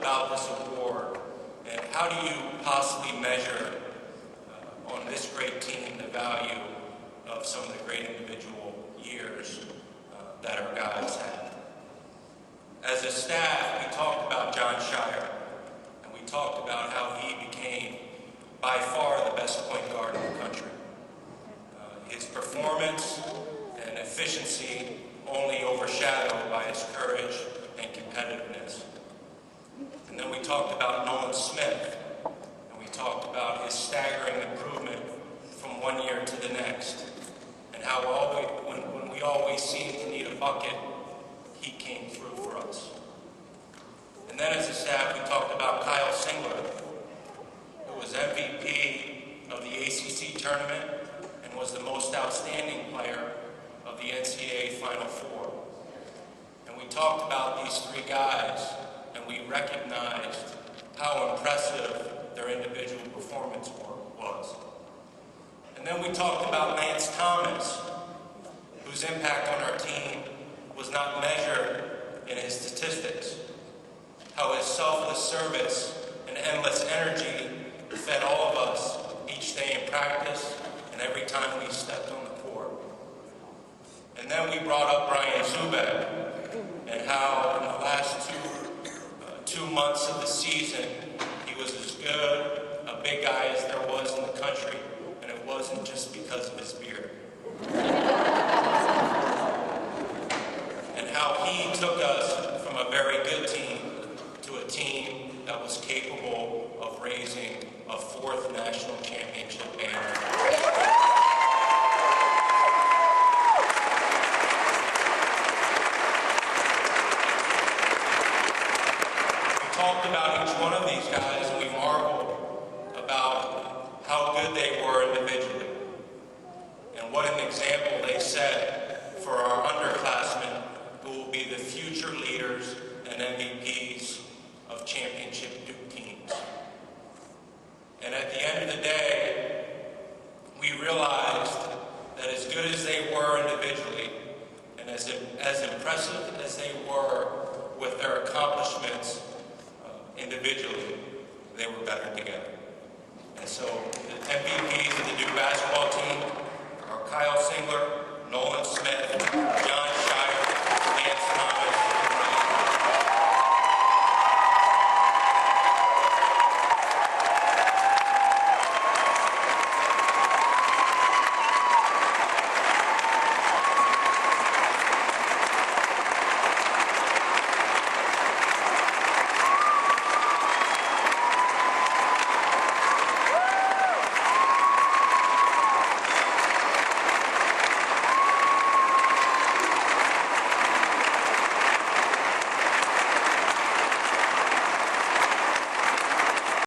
about this award, and how do you possibly measure on this great team the value of some of the great individual years that our guys had. As a staff, we talked about John Shire, and we talked about how he became by far the best point guard in the country. His performance and efficiency only overshadowed by his courage and competitiveness. And then we talked about Nolan Smith, and we talked about his staggering improvement from one year to the next, and how when we always seemed to need a bucket, he came through for us. And then as a staff, we talked about Kyle Singler, who was MVP of the ACC tournament and was the most outstanding player of the NCAA Final Four. And we talked about these three guys, and we recognized how impressive their individual performance was. And then we talked about Lance Thomas, whose impact on our team was not measured in his statistics, how his selfless service and endless energy fed all of us each day in practice and every time we stepped on the court. And then we brought up Brian Zubek, and how in the last two months of the season, he was as good a big guy as there was in the country, and it wasn't just because of his beard. And how he took us from a very good team to a team that was capable of raising a fourth national championship banner. Talked about each one of these guys, and we marveled about how good they were individually and what an example they set for our underclassmen who will be the future leaders and MVPs of championship Duke teams. And at the end of the day, we realized that as good as they were individually and as impressive as they were with their accomplishments individually, they were better together. And so the MVPs of the Duke basketball team are Kyle Singler, Nolan Smith,